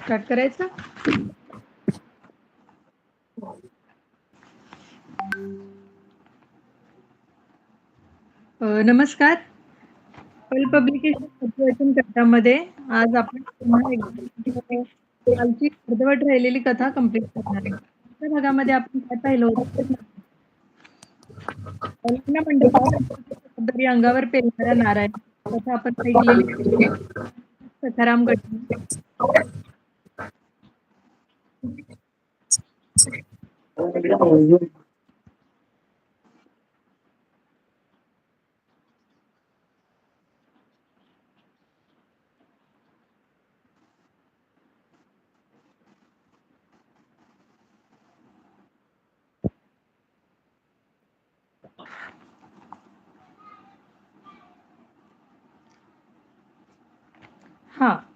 Start करायचं. नमस्कार. पल पब्लिकेशन वाचन कथामध्ये आज आपण पुन्हा एकदा कालची अर्धवट राहिलेली कथा कंप्लीट करणार आहे. त्या भागामध्ये आपण काय पाहिलं होतं? लग्न मंडपात जबाबदारी अंगावर पेलणारा नारायण कथा आपण ऐकलेली. सखाराम गटने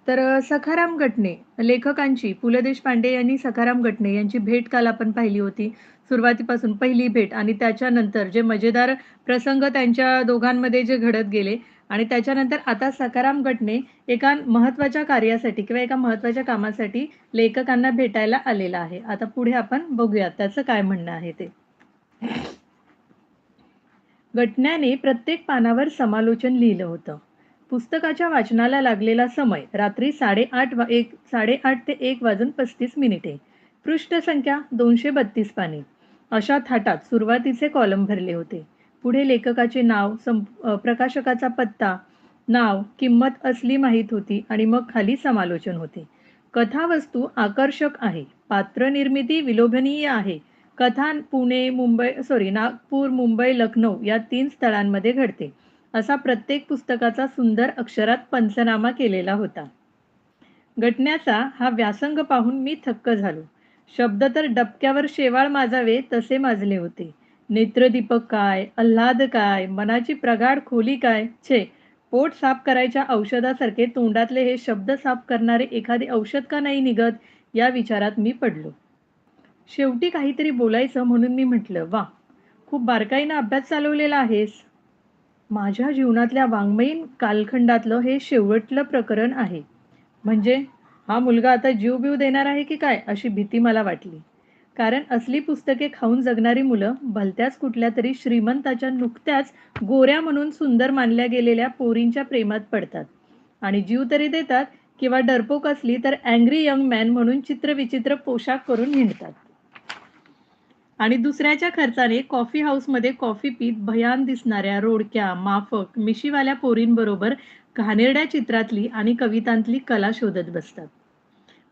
तर सखाराम गटने लेखकांची पु ल देशपांडे यांनी सखाराम गटने यांची भेट काल आपण पाहिली होती. सुरुवातीपासून पहिली भेट आणि त्याच्यानंतर जे मजेदार प्रसंग त्यांच्या दोघांमध्ये जे घडत गेले आणि त्याच्यानंतर आता सखाराम गटने एका महत्त्वाच्या कार्यासाठी किंवा एका महत्त्वाच्या कामासाठी लेखकांना भेटायला आलेला आहे. आता पुढे आपण बघूयात त्याचं काय म्हणणं आहे ते. गटण्याने प्रत्येक पानावर समालोचन लिहिलं होतं. पुस्तकाच्या वाचनाला लागलेला समय रात्री 8:30 ते 1:35. पृष्ठ संख्या 232 पाने. अशा थाटात सुरुवातीचे कॉलम भरले होते. पुढे लेखकाचे नाव, प्रकाशकाचा पत्ता, नाव, किंमत असली माहीत होती आणि मग खाली समालोचन होते. कथावस्तू आकर्षक आहे. पात्र निर्मिती विलोभनीय आहे. कथा नागपूर, मुंबई, लखनौ या 3 स्थळांमध्ये घडते. असा प्रत्येक पुस्तकाचा सुंदर अक्षरात पंचनामा केलेला होता. गटण्याचा हा व्यासंग पाहून मी थक्क झालो. शब्द तर डबक्यावर शेवाळ माजावे तसे माजले होते. नेत्रदीपक काय, आल्हाद काय, मनाची प्रगाढ खोली काय. छे, पोट साफ करायच्या औषधासारखे तोंडातले हे शब्द साफ करणारे एखादे औषध का नाही निघत, या विचारात मी पडलो. शेवटी काहीतरी बोलायचं म्हणून मी म्हटलं, वा, खूप बारकाईनं अभ्यास चालवलेला आहेस. माझ्या जीवनातल्या वाङ्मयीन कालखंडातलं हे शेवटलं प्रकरण आहे. म्हणजे हा मुलगा आता जीव बीव देणार आहे की काय, अशी भीती मला वाटली. कारण असली पुस्तके खाऊन जगणारी मुलं भलत्याच कुठल्या तरी श्रीमंताच्या नुकत्याच गोऱ्या म्हणून सुंदर मानल्या गेलेल्या पोरींच्या प्रेमात पडतात आणि जीव तरी देतात किंवा डरपोक असली तर अँग्री यंग मॅन म्हणून चित्रविचित्र पोशाख करून हिंडतात आणि दुसऱ्याच्या खर्चाने कॉफी हाऊसमध्ये कॉफी पीत भयान दिसणाऱ्या रोडक्या, माफक, मिशीवाल्या पोरींबरोबर घाणेरड्या चित्रातली आणि कवितांतली कला शोधत बसतात.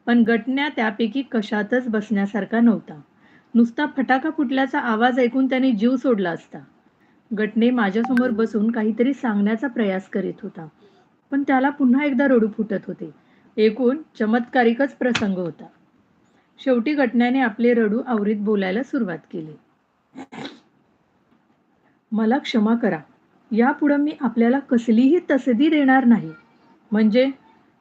पण गटण्या त्यापैकी कशातच बसण्यासारखा नव्हता. नुसता फटाका फुटल्याचा आवाज ऐकून त्याने जीव सोडला असता. गटणे माझ्यासमोर बसून काहीतरी सांगण्याचा प्रयास करीत होता. पण त्याला पुन्हा एकदा रडू फुटत होते. एकूण चमत्कारिकच प्रसंग होता. शेवटी गटण्याने आपले रडू आवरीत बोलायला सुरुवात केली. मला क्षमा करा. यापुढं मी आपल्याला कसलीही तसदी देणार नाही. म्हणजे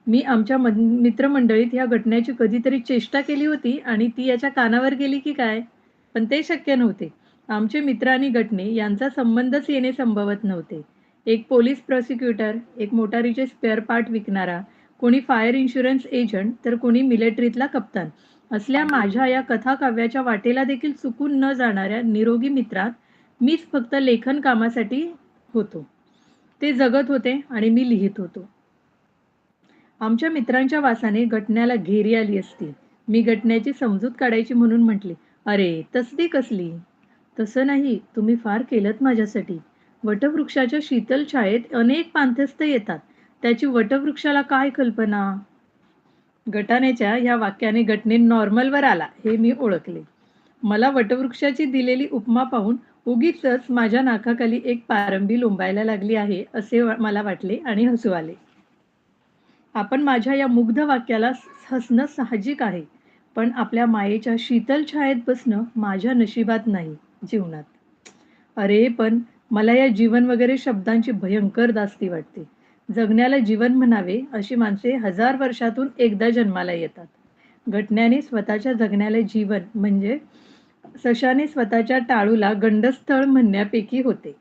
मी आमच्या मित्रमंडळीत या घटनेची कधीतरी चेष्टा केली होती आणि ती याच्या कानावर गेली की काय? पण ते शक्य नव्हते. आमचे मित्र आणि गटणे यांचा संबंधच येणे संभवत नव्हते. एक पोलीस प्रॉसिक्युटर, एक मोटारीचे स्पेअर पार्ट विकणारा, कोणी फायर इन्शुरन्स एजंट, तर कोणी मिलिटरीतला कप्तान असल्या माझ्या या कथाकाव्याच्या वाटेला देखील चुकून न जाणाऱ्या निरोगी मित्रात मीच फक्त लेखन कामासाठी होतो. ते जगत होते आणि मी लिहित होतो. आमच्या मित्रांच्या वासाने गटण्याला घेरी आली असती. मी गटण्याची समजूत काढायची म्हणून म्हटले, अरे तसदी कसली? तसं नाही, तुम्ही फार केलंत माझ्यासाठी. वटवृक्षाच्या शीतल छायेत अनेक पांथस्थ येतात. त्याची वटवृक्षाला काय कल्पना? गटाण्याच्या या वाक्याने गटणे नॉर्मलवर आला हे मी ओळखले. मला वटवृक्षाची दिलेली उपमा पाहून उगीचच माझ्या नाकाखाली एक पारंबी लोंबायला लागली आहे असे मला वाटले आणि हसू आले. आपण माझ्या या मुग्ध वाक्याला हसणं साहजिक आहे, पण आपल्या मायेच्या शीतल छायेत बसणं माझ्या नशिबात नाही जीवनात. अरे पण मला या जीवन वगैरे शब्दांची भयंकर दास्ती वाटते. जगण्याला जीवन म्हणावे अशी माणसे 1000 वर्षातून एकदा जन्माला येतात. घटण्याने स्वतःच्या जगण्याला जीवन म्हणजे सशाने स्वतःच्या टाळूला गंडस्थळ म्हणण्यापैकी होते.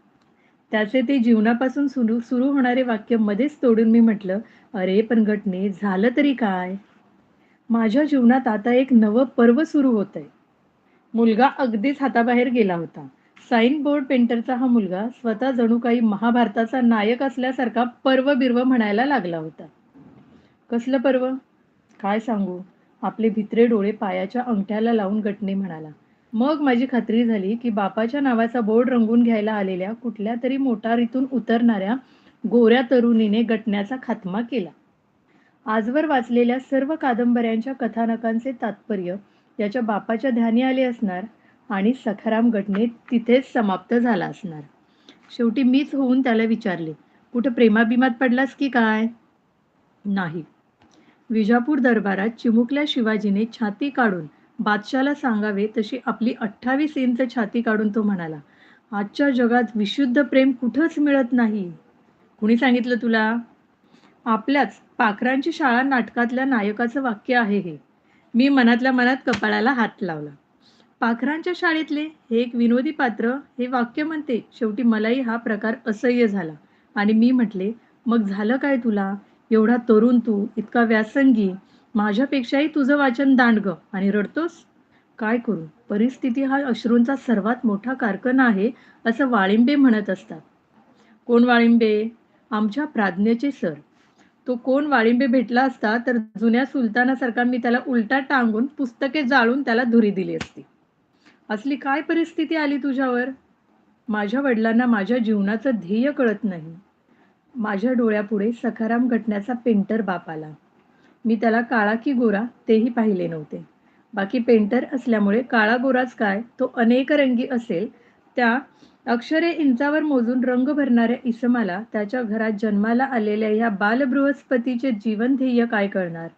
त्याचे ते जीवनापासून सुरू होणारे वाक्य मध्येच तोडून मी म्हटलं, अरे पण गटणे झालं तरी काय? माझ्या जीवनात आता एक नवं पर्व सुरू होतंय. मुलगा अगदीच हाताबाहेर गेला होता. साइन बोर्ड पेंटरचा हा मुलगा स्वतः जणू काही महाभारताचा नायक असल्यासारखा पर्व-बिर्व म्हणायला लागला होता. कसलं पर्व? काय सांगू? आपले भित्रे डोळे पायाच्या अंगठ्याला लावून गटणे म्हणाला. मग माझी खात्री झाली, की बापाच्या नावाचा बोर्ड रंगवून घ्यायला आलेल्या कुठल्यातरी मोटारीतून उतरणाऱ्या गोऱ्या तरुणीने गटण्याचा खात्मा केला. आजवर वाचलेल्या सर्व कादंबऱ्यांच्या कथानकांचे तात्पर्य याच्या बापाच्या ध्यानी आले असणार आणि सखाराम गटणे तिथेच समाप्त झाला असणार. शेवटी मीच होऊन त्याला विचारले, "कुठं प्रेमाबिमात पडलास की काय?" "नाही." विजापूर दरबारात चिमुकल्या शिवाजीने छाती काढून बादशाला सांगावे तशी आपली 28 इंच छाती काढून तो म्हणाला, "आजच्या जगात विशुद्ध प्रेम कुठंच मिळत नाही." "कुणी सांगितलं तुला?" आपल्याच पाखरांची शाळा नाटकातल्या नायकाचं वाक्य आहे हे. मी मनातल्या मनात कपाळाला हात लावला. पाखरांच्या शाळेतले हे एक विनोदी पात्र हे वाक्य म्हणते. शेवटी मलाही हा प्रकार असह्य झाला आणि मी म्हटले, "मग झालं काय तुला? एवढा तरुण तू, इतका व्यासंगी, माझ्यापेक्षाही तुझं वाचन दांडगं आणि रडतोस?" काय करू? परिस्थिती हा अश्रूंचा सर्वात मोठा कारखाना आहे, असं वाळिंबे म्हणत असतात. कोण वाळिंबे? आमच्या प्राज्ञेचे सर. तो कोण वाळिंबे भेटला असता तर जुन्या सुलतानासारखा मी त्याला उलटा टांगून पुस्तके जाळून त्याला धुरी दिली असती. असली काय परिस्थिती आली तुझ्यावर? माझ्या वडिलांना माझ्या जीवनाचं ध्येय कळत नाही. माझ्या डोळ्यापुढे सखाराम घटण्याचा पेंटर बाप आला. मी त्याला काळा की गोरा तेही पाहिले नव्हते. बाकी पेंटर असल्यामुळे काळा गोराच काय, तो अनेक रंगी असेल. त्या अक्षरे इंचावर मोजून रंग भरणाऱ्या इसमाला त्याच्या घरात जन्माला आलेल्या ह्या बालबृहस्पतीचे जीवनध्येय काय कळणार?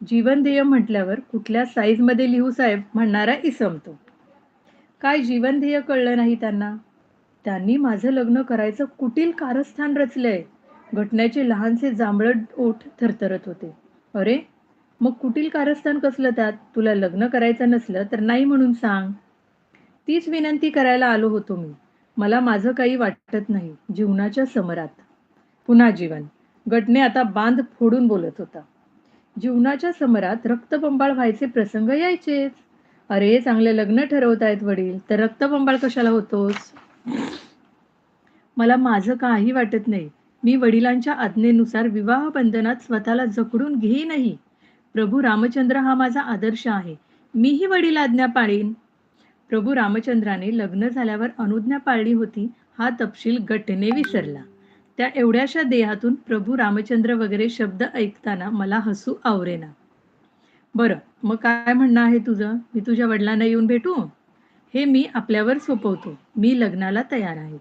जीवनध्येय म्हटल्यावर कुठल्या साईजमध्ये लिहू साहेब म्हणणारा इसम तो. काय जीवनध्येय कळलं नाही त्यांना? त्यांनी माझं लग्न करायचं कुटील कारस्थान रचलंय. घटण्याचे लहानसे जांभळट ओठ थरथरत होते. अरे, मग कुटील कारस्थान कसलं त्यात? तुला लग्न करायचं नसलं तर नाही म्हणून सांग. तीच विनंती करायला आलो होतो मी. मला माझं काही वाटत नाही जीवनाच्या समरात. पुन्हा जीवन. घटने आता बांध फोडून बोलत होता. जीवनाच्या समरात रक्तबंबाळ व्हायचे प्रसंग यायचेच. अरे, चांगले लग्न ठरवतायत वडील, तर रक्तबंबाळ कशाला होतोस? मला माझं काही वाटत नाही. मी वडिलांच्या आज्ञेनुसार विवाह बंधनात स्वतःला जखडून घेईनही. प्रभू रामचंद्र हा माझा आदर्श आहे. मीही वडील आज्ञा पाळीन. प्रभू रामचंद्राने लग्न झाल्यावर अनुज्ञा पाळली होती हा तपशील गटने विसरला. त्या एवढ्याशा देहातून प्रभू रामचंद्र वगैरे शब्द ऐकताना मला हसू आवरेना. "बरं, मग काय म्हणणं आहे तुझं? मी तुझ्या वडिलांना येऊन भेटू?" "हे मी आपल्यावर सोपवतो. मी लग्नाला तयार आहे."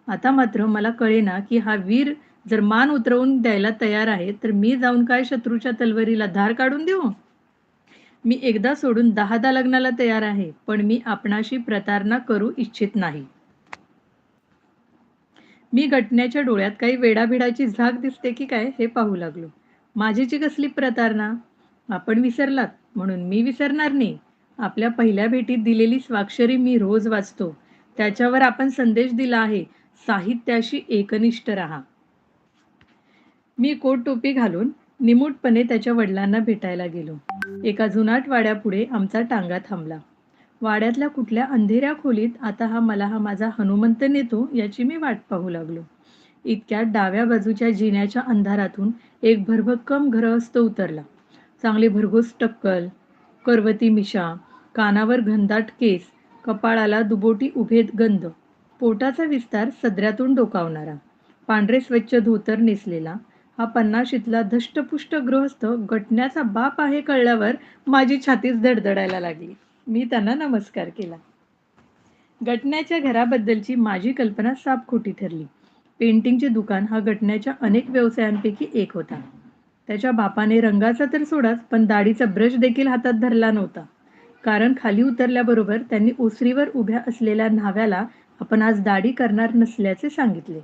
आता मात्र मला कळेना की हा वीर जर मान उतरवून द्यायला तयार आहे, तर मी जाऊन काय शत्रूच्या तलवारीला धार काढून देऊ? मी एकदा सोडून 10दा लग्नाला तयार आहे, पण मी आपणाशी प्रतारणा करू इच्छित नाही. मी घटण्याच्या डोळ्यात काही वेडाभिडाची झाक दिसते की काय हे पाहू लागलो. माझीची कसली प्रतारणा? आपण विसरलात म्हणून मी विसरणार नाही. आपल्या पहिल्या भेटीत दिलेली स्वाक्षरी मी रोज वाचतो. त्याच्यावर आपण संदेश दिला आहे, साहित्याशी एकनिष्ठ राहा. मी कोट टोपी घालून निमूटपणे त्याच्या वडिलांना भेटायला गेलो. एका जुनाट वाड्यापुढे आमचा टांगा थांबला. वाड्यातल्या कुठल्या अंधेऱ्या खोलीत आता हा माझा हनुमंत नेतो याची मी वाट पाहू लागलो. इतक्यात डाव्या बाजूच्या जिन्याच्या अंधारातून एक भरभक्कम गृहस्थ उतरला. चांगले भरघोस टक्कल, करवती मिशा, कानावर घनदाट केस, कपाळाला दुबोटी उभेत गंध, पोटाचा विस्तार सदऱ्यातून डोकावणारा, पांढरे स्वच्छ धोतर नेसलेला हा 50शीतला धष्टपुष्ट गृहस्थ घटण्याचा बाप आहे कळल्यावर माझी छातीच धडधडायला लागली. मी त्यांना नमस्कार केला. घटण्याच्या घराबद्दलची माझी कल्पना साफ खोटी ठरली. पेंटिंगचे दुकान हा घटण्याच्या अनेक व्यवसायांपैकी एक होता. त्याच्या बापाने रंगाचा तर सोडाच, पण दाढीचा ब्रश देखील हातात धरला नव्हता. कारण खाली उतरल्याबरोबर त्यांनी ओसरीवर उभ्या असलेल्या न्हाव्याला आपण आज दाढी करणार नसल्याचे सांगितले.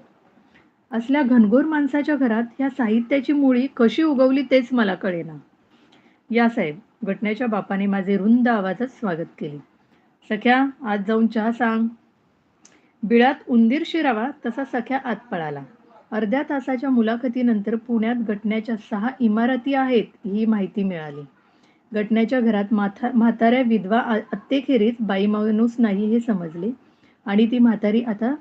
असल्या घनघोर माणसाच्या घरात ह्या साहित्याची मुळी कशी उगवली तेच मला कळेना. "या साहेब," घटण्याच्या बापाने माझे रुंद आवाजात स्वागत केले. "सख्या, आज जाऊन चहा सांग." बिळात उंदीर शिरावा तसा सख्या आत पळाला. अर्ध्या तासाच्या मुलाखतीनंतर पुण्यात घटण्याच्या 6 इमारती आहेत ही माहिती मिळाली. घटण्याच्या घरात म्हाताऱ्या विधवा आत्तेखेरीज बाई माणूस नाही हे समजले आणि ती म्हातारी आता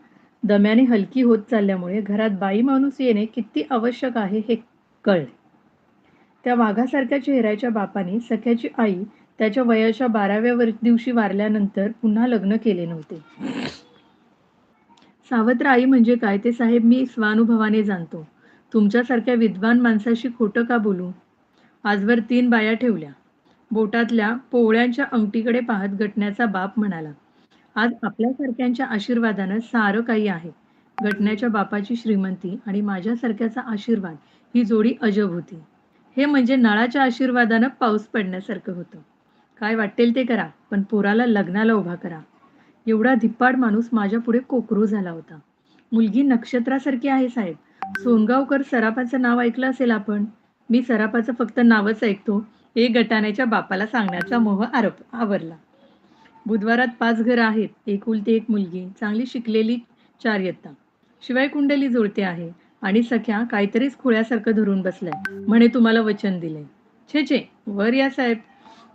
दम्याने हलकी होत चालल्यामुळे घरात बाई माणूस येणे किती आवश्यक आहे हे कळले. त्या वाघासारख्या चेहऱ्याच्या बापाने सख्याची आई त्याच्या वयाच्या 12व्या दिवशी वारल्यानंतर पुन्हा लग्न केले नव्हते. सावत्र आई म्हणजे काय ते साहेब मी स्वानुभवाने जाणतो. तुमच्यासारख्या विद्वान माणसाशी खोटं का बोलू? आजवर 3 बाया ठेवल्या. बोटातल्या पोवळ्यांच्या अंगठीकडे पाहत घटण्याचा बाप म्हणाला, आज आपल्यासारख्यांच्या आशीर्वादानं सारं काही आहे. घटण्याच्या बापाची श्रीमंती आणि माझ्यासारख्याचा आशीर्वाद ही जोडी अजब होती. हे म्हणजे नळाच्या आशीर्वादानं पाऊस पडण्यासारखं होतं. काय वाटेल ते करा, पण पोराला लग्नाला उभा करा. एवढा धिप्पाड माणूस माझ्यापुढे कोकरू झाला होता. मुलगी नक्षत्रासारखी आहे साहेब. सोनगावकर सराफाचं नाव ऐकलं असेल आपण. मी सराफाचं फक्त नावच ऐकतो. हे गटाण्याच्या बापाला सांगण्याचा मोह आवरला. बुधवारात 5 घरं आहेत. एकुलती एक मुलगी, चांगली शिकलेली 4 इयत्ता. शिवाय कुंडली जुळते आहे आणि सख्या काहीतरीच खुळ्यासारखं धरून बसलाय. म्हणे तुम्हाला वचन दिले. छे छे, वर या साहेब.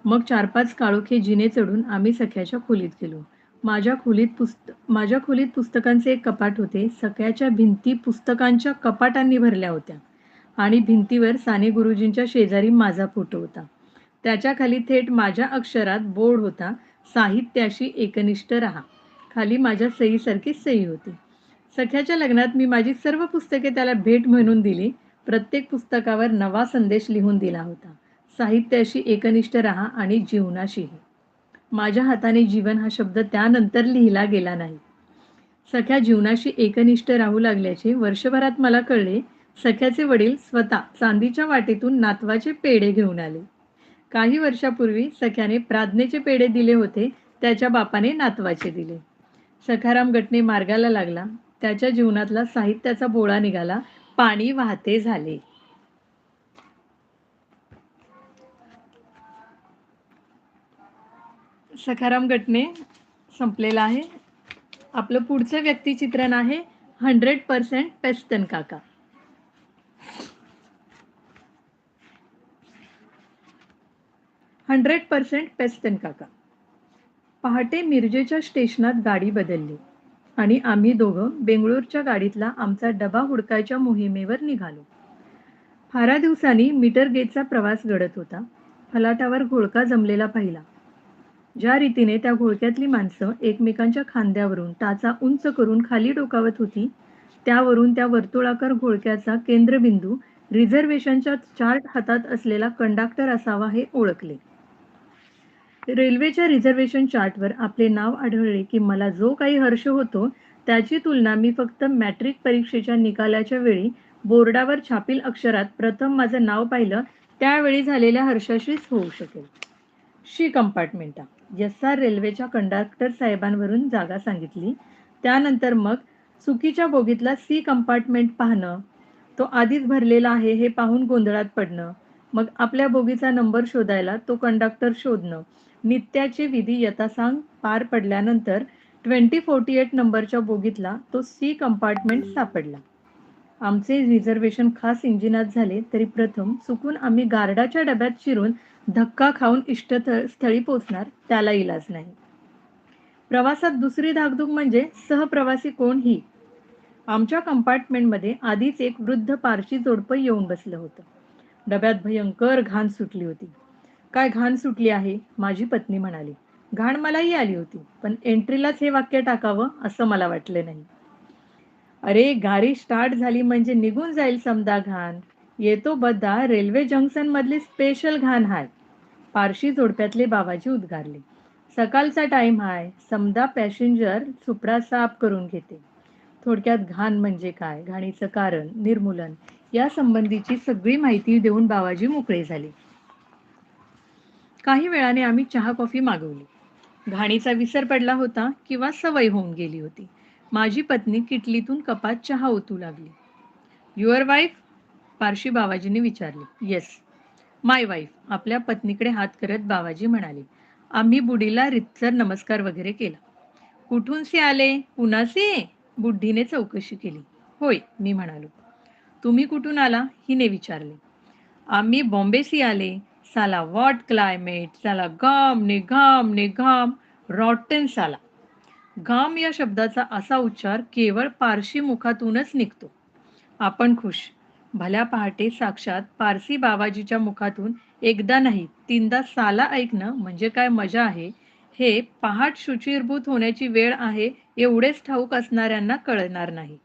मग 4-5 काळोखे जिने चढून आम्ही सख्याच्या खोलीत गेलो. माझ्या खोलीत पुस्तकांचे एक कपाट होते. सगळ्याच्या भिंती पुस्तकांच्या कपाटांनी भरल्या होत्या आणि भिंतीवर साने गुरुजींच्या शेजारी माझा फोटो होता. त्याच्या खाली थेट माझ्या अक्षरात बोर्ड होता, साहित्याशी एकनिष्ठ राहा. खाली माझ्या सहीसारखी सही होती. सख्याच्या लग्नात मी माझी सर्व पुस्तके त्याला भेट म्हणून दिली. प्रत्येक पुस्तकावर नवा संदेश लिहून दिला होता. साहित्याशी एकनिष्ठ राहा आणि जीवनाशीही. माझ्या हाताने जीवन हा शब्द त्यानंतर लिहिला गेला नाही. सख्या जीवनाशी एकनिष्ठ राहू लागल्याचे वर्षभरात मला कळले. सख्याचे वडील स्वतः चांदीच्या वाटेतून नातवाचे पेढे घेऊन आले. काही वर्षापूर्वी सख्याने प्राज्ञेचे पेढे दिले होते, त्याच्या बापाने नातवाचे दिले. सखाराम गटने मार्गाला लागला. त्याच्या जीवनातला साहित्याचा बोळा निघाला. पाणी वाहते झाले. सखाराम गटने संपलेला आहे. आपलं पुढचं व्यक्तिचित्रण आहे 100% पेस्तन काका. पेस्तन काका. पहाटे मिरजेच्या स्टेशनात गाडी बदलली आणि आम्ही दोघं बेंगळूरच्या गाडीतला आमचा डबा हुडकायच्या मोहिमेवर निघालो. फारा दिवसांनी मीटर गेजचा प्रवास घडत होता. फलाटावर घोळका जमलेला पाहिला. ज्या रीतीने त्या घोळक्यातली माणसं एकमेकांच्या खांद्यावरून टाचा उंच करून खाली डोकावत होती, त्यावरून त्या वर्तुळाकार घोळक्याचा केंद्रबिंदू रिझर्वेशनच्या चार्ट हातात असलेला कंडक्टर असावा हे ओळखले. रेल्वेच्या रिझर्वेशन चार्टवर आपले नाव आढळले की मला जो काही हर्ष होतो त्याची तुलना मी फक्त मॅट्रिक परीक्षेच्या निकालाच्या वेळी बोर्डावर छापील अक्षरात प्रथम माझं नाव पाहिलं त्यावेळी झालेल्या हर्षाशीच होऊ शकेल. शी कंपार्टमेंटा. एस.आर. रेल्वेच्या कंडक्टर साहेबांवरून जागा सांगितली. त्यानंतर मग चुकीच्या बोगीतला सी कंपार्टमेंट पाहणं, तो आधीच भरलेला आहे हे पाहून गोंधळात पडणं, मग आपल्या बोगीचा नंबर शोधायला तो कंडक्टर शोधणं, नित्याचे विधी यथासांग पार पडल्यानंतर 2048 नंबरच्या बोगीतला तो सी कंपार्टमेंट सापडला. आमचे रिझर्वेशन खास इंजिनात झाले तरी प्रथम चुकून आम्ही गार्डाच्या डब्यात शिरून धक्का खाऊन इष्टस्थळी पोचणार त्याला इलाज नाही. प्रवासात दुसरी धाकधूक म्हणजे सहप्रवासी कोण ही. आमच्या कंपार्टमेंटमध्ये आधीच एक वृद्ध पारशी जोडपं येऊन बसलं होतं. डब्यात भयंकर घाण सुटली होती. काय घाण सुटली आहे, माझी पत्नी म्हणाली. घाण मलाही आली होती, पण एंट्रीलाच हे वाक्य टाकावं असं मला वाटलं नाही. अरे गाडी स्टार्ट झाली म्हणजे निघून जाईल समदा घाण. येतो बद्दा रेल्वे जंक्शन मधली स्पेशल घाण हाय. पारशी जोडप्यातले बाबाजी उद्गारले. सकाळचा टाइम हाय, समदा पॅसेंजर सुपडा साफ करून घेते. थोडक्यात घाण म्हणजे काय, घाणीचं कारण, निर्मूलन या संबंधीची सगळी माहिती देऊन बाबाजी मोकळे झाले. काही वेळाने आम्ही चहा कॉफी मागवली. घाणीचा विसर पडला होता किंवा सवय होऊन गेली होती. माझी पत्नी किटलीतून कपात चहा ओतू लागली. Your wife? पारशी बाबाजींनी विचारले. येस, माय वाईफ. आपल्या पत्नीकडे हात करत बाबाजी म्हणाले. आम्ही बुडीला रितसर नमस्कार वगैरे केला. कुठून से आले? पुन्हा से? बुड्ढीने चौकशी केली. होय, मी म्हणालो. तुम्ही कुठून आला? हिने विचारले. आम्ही बॉम्बे सी आले. साला व्हॉट क्लायमेट, साला घाम ने घाम ने घाम, रॉटन साला. घाम या शब्दाचा असा उच्चार केवळ पारशी मुखातूनच निघतो. आपण खुश. भल्या पहाटे साक्षात पारसी बाबाजीच्या मुखातून एकदा नाही तीनदा साला ऐकणं म्हणजे काय मजा आहे, हे पहाट शुचिर्भूत होण्याची वेळ आहे एवढेच ठाऊक असणाऱ्यांना कळणार नाही.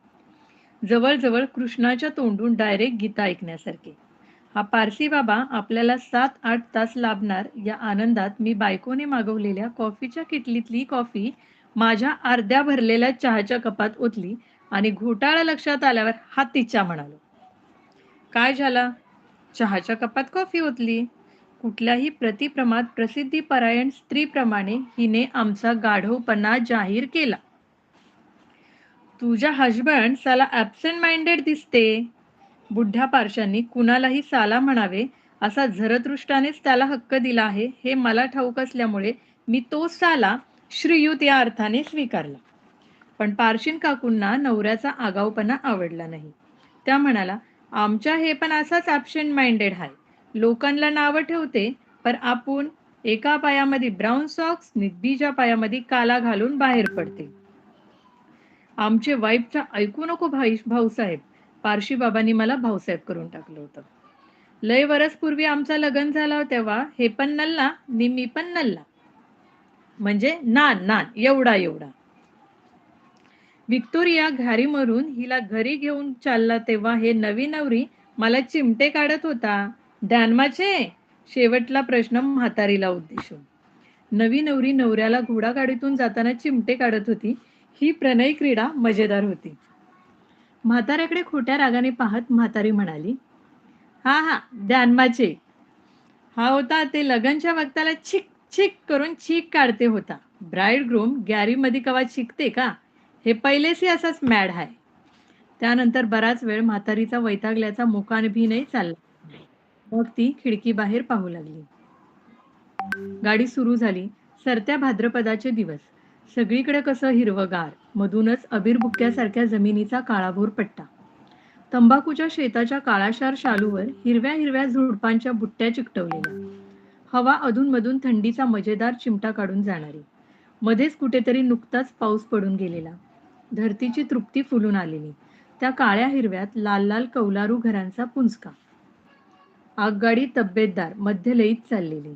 जवळ-जवळ कृष्णाच्या तोंडून डायरेक्ट गीता ऐकण्यासारखे. हा पारसी बाबा आपल्याला 7-8 तास लाभणार या आनंदात मी बायकोने मागवलेल्या कॉफीच्या किटलीतली कॉफी माझ्या अर्ध्या भरलेल्या चहाच्या कपात ओतली आणि घोटाळा लक्षात आल्यावर हातीच्या म्हणालो. काय झालं? चहाच्या कपात कॉफी ओतली. कुठल्याही प्रतिप्रमात प्रसिद्धीपरायण स्त्रीप्रमाणे हिने आमचा गाढवपणा जाहीर केला. तुझा हजबंड साला ॲब्सेंट माइंडेड दिसते. बुड्ढ्या पारशांनी कुणालाही साला म्हणावे असा झरतृष्टानेच त्याला हक्क दिला आहे हे मला ठाऊक असल्यामुळे मी तो साला श्रीयुत या अर्थाने स्वीकारला. पण पारशीन काकूंना नवऱ्याचा आगाऊपणा आवडला नाही. त्या म्हणाला, आमच्या हे पण असाच ॲब्सेंट माइंडेड आहे. लोकांना नावं ठेवते, पण आपण एका पायामध्ये ब्राऊन सॉक्स आणि बीजा पायामध्ये काला घालून बाहेर पडते. आमचे वाईफचा ऐकू नको भाऊसाहेब. पारशी बाबांनी मला भाऊसाहेब करून टाकलं होतं. लय वरस पूर्वी आमचा लग्न झाला तेव्हा हे पण नल्ला आणि मी पण नल्ला. म्हणजे नान नान एवढा एवढा. व्हिक्टोरिया घारीमरून हिला घरी घेऊन चालला तेव्हा हे नवी नवरी मला चिमटे काढत होता. ध्यानमाचे? शेवटला प्रश्न म्हातारीला उद्देशून. नवी नवरी नवऱ्याला घोडागाडीतून जाताना चिमटे काढत होती. ही प्रणय क्रीडा मजेदार होती. म्हाताऱ्याकडे खोट्या रागाने पाहत म्हातारी म्हणाली, हा हा ध्यानमाचे. हा होता ते लगनच्या वक्ताला छिक छिक करून चीक काढते होता. ब्राईड ग्रूम गॅरीमध्ये कवा चिकते का? हे पहिलेच असाच मॅड आहे. त्यानंतर बराच वेळ म्हातारीचा वैतागल्याचा मुखानभीनही चालला. मग ती खिडकीबाहेर पाहू लागली. गाडी सुरू झाली. सरत्या भाद्रपदाचे दिवस. सगळीकडे कसं हिरवगार. मधूनच अबीरबुक्क्यासारख्या जमिनीचा काळाभोर पट्टा. तंबाखूच्या शेताच्या काळाशार शालूवर हिरव्या हिरव्या झुडपांच्या बुट्ट्या चिकटवलेल्या. हवा अधूनमधून थंडीचा मजेदार चिमटा काढून जाणारी. मध्येच कुठेतरी नुकताच पाऊस पडून गेलेला. धरतीची तृप्ती फुलून आलेली. त्या काळ्या हिरव्यात लाल लाल कौलारू घरांचा पुंजका. आगगाडी तब्येतदार मध्यलयीत चाललेली.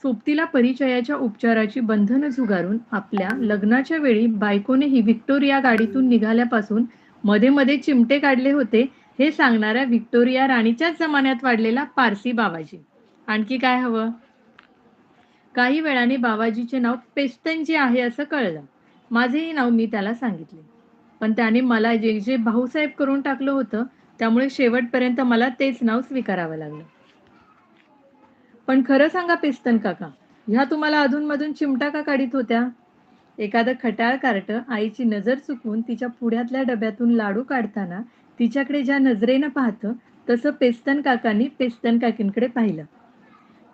सोबतीला परिचयाच्या उपचाराची बंधनं झुगारून आपल्या लग्नाच्या वेळी बायकोनेही व्हिक्टोरिया गाडीतून निघाल्यापासून मध्ये मध्ये चिमटे काढले होते हे सांगणाऱ्या व्हिक्टोरिया राणीच्याच जमान्यात वाढलेला पारसी बाबाजी. आणखी काय हवं? काही वेळाने बाबाजीचे नाव पेस्तनजी आहे असं कळलं. माझेही नाव मी त्याला सांगितले. पण त्याने मला जे जे भाऊसाहेब करून टाकलं होतं त्यामुळे शेवटपर्यंत मला तेच नाव स्वीकारावं लागलं. पण खरं सांगा पेस्तन काका, ह्या तुम्हाला अधूनमधून चिमटा का काढीत होत्या? एखादं खट्याळ कार्ट आईची नजर चुकवून तिच्या पुढ्यातल्या डब्यातून लाडू काढताना तिच्याकडे ज्या नजरेनं पाहतं तसं पेस्तन काकांनी पेस्तन काकींकडे पाहिलं.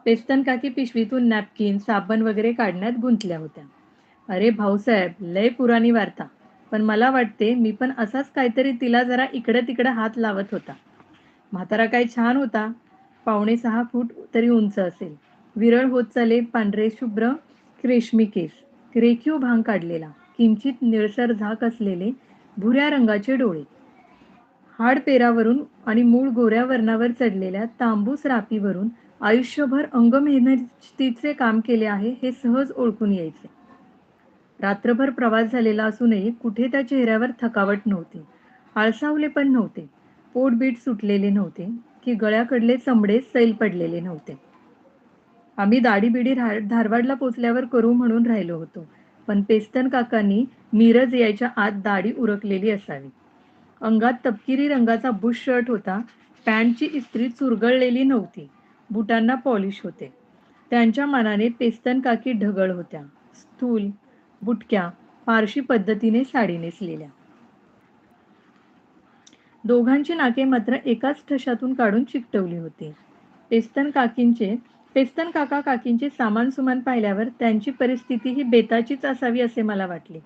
पेस्तन काकी पिशवीतून नॅपकिन, साबण वगैरे काढण्यात गुंतल्या होत्या. अरे भाऊसाहेब, लय पुराणी वार्ता. पण मला वाटते मी पण असाच काहीतरी तिला जरा इकडं तिकडं हात लावत होता. म्हातारा काय छान होता. 5.6 फूट तरी उंच असेल. विरळ होत चाले पांढरे शुभ्र रेशमी केस. रेखीव भांग काढलेला, किंचित निळसर झाक असलेले भुऱ्या रंगाचे डोळे. हाडपेरावरून आणि मूळ गोऱ्या वर्णावर चढलेल्या तांबूस रापीवरून आयुष्यभर अंगमेहनतीचे काम केले आहे हे सहज ओळखून यायचे. रात्रभर प्रवास झालेला असूनही कुठे त्या चेहऱ्यावर थकावट नव्हती. आळसावले पण नव्हते. पोटबीट सुटलेले नव्हते की गळ्याकडले चमडे सैल पडलेले नव्हते. आम्ही दाढी-बिडी धारवाडला पोचल्यावर करू म्हणून राहिलो होतो. पण पेस्तन काकांनी मिरज यायच्या आत दाढी उरकलेली असावी. अंगात तपकिरी रंगाचा बुश शर्ट होता. पॅन्टची इस्त्री चुरगळलेली नव्हती. बुटांना पॉलिश होते. त्यांच्या मानाने पेस्तन काकी ढगळ होत्या. स्थूल, बुटक्या, पारशी पद्धतीने साडी नेसलेल्या. दोघांची नाके मात्र एकाच ठशातून काढून चिकटवली होती. पेस्तन काका काकींचे सामान-सुमान पाहिल्यावर त्यांची परिस्थिती ही बेताचीच असावी असे मला वाटले.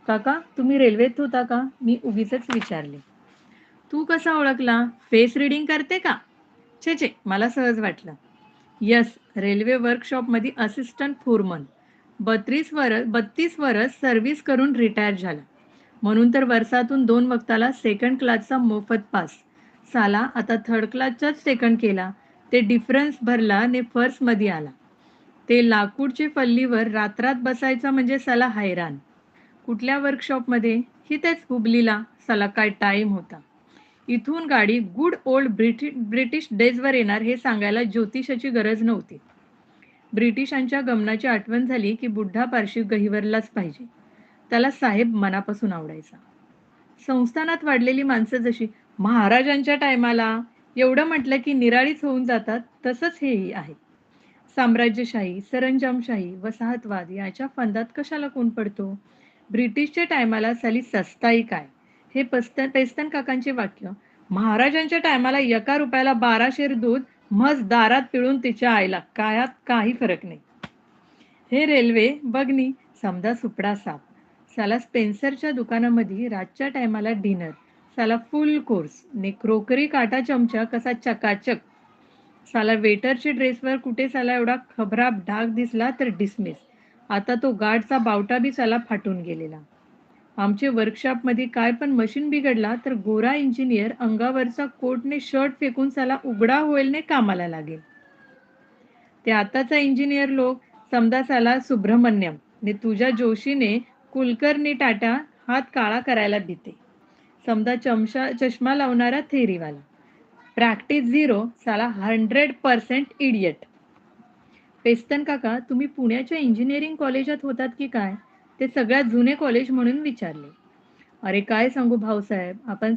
काका, तुम्ही रेल्वेत होता का? मी उगीचच विचारले. तू कसा ओळखला? फेस रीडिंग करते का? छे छे, मला सहज वाटलं. यस, रेल्वे वर्कशॉपमध्ये असिस्टंट फोरमन. 32 वर्ष सर्व्हिस करून रिटायर झाला. म्हणून तर वर्षातून 2 वक्ताला सेकंड क्लासचा मोफत पास. साला आता थर्ड क्लासचाच सेकंड केला. ते डिफरन्स भरला ने फर्स्टमध्ये आला. ते लाकूडचे फल्लीवर रात्रात बसायचा म्हणजे साला हैराण. कुठल्या वर्कशॉपमध्ये? तेच हुबलीला. साला काय टाईम होता. इथून गाडी गुड ओल्ड ब्रिटिश डेजवर येणार हे सांगायला ज्योतिषाची गरज नव्हती. ब्रिटिशांच्या गमनाची आठवण झाली की बुड्ढा पारशी गहिवरलाच पाहिजे. त्याला साहेब मनापासून आवडायचा. संस्थानात वाढलेली माणसं जशी महाराजांच्या टायमाला एवढं म्हटलं की निराळीच होऊन जातात, तसंच हेही आहे. साम्राज्यशाही, सरंजामशाही, वसाहतवाद याच्या फंदात कशाला कोण पडतो? ब्रिटिशच्या टायमाला साली सस्ताई काय? हे पेस्तन काकांचे वाक्य महाराजांच्या टायमाला एका रुपयाला 12 शेर दूध म्हस दारात पिळून तिच्या आईला, कायात काही फरक नाही. हे रेल्वे बघनी समजा सुपडा साप. साला स्पेन्सरच्या दुकानामध्ये रातच्या टायमाला डिनर. साला फुल कोर्स ने क्रोकरी काटा चमचा कसा चकाचक. साला वेटरच्या ड्रेसवर कुठे साला एवढा खबराब डाग दिसला तर डिसमिस. आता तो गार्डचा बावटा बी साला फाटून गेलेला. आमचे वर्कशॉपमध्ये काय पण मशीन बिघडला तर गोरा इंजिनियर अंगावरचा कोटने शर्ट फेकून साला उघडा होईल ने कामाला लागेल. ते आताचा इंजिनियर लोक समजा साला सुब्रमण्यम ने तुझ्या जोशीने कुलकर्णी टाटा हात काळा करायला भीते. समजा चष्मा लावणारा थेरीवाला. प्रॅक्टिस झिरो साला 100% इडियट. पेस्तन काका, तुम्ही पुण्याच्या इंजिनिअरिंग कॉलेजात होतात की काय? ते सगळ्यात जुने कॉलेज म्हणून विचारले. अरे काय सांगू भाऊसाहेब, आपण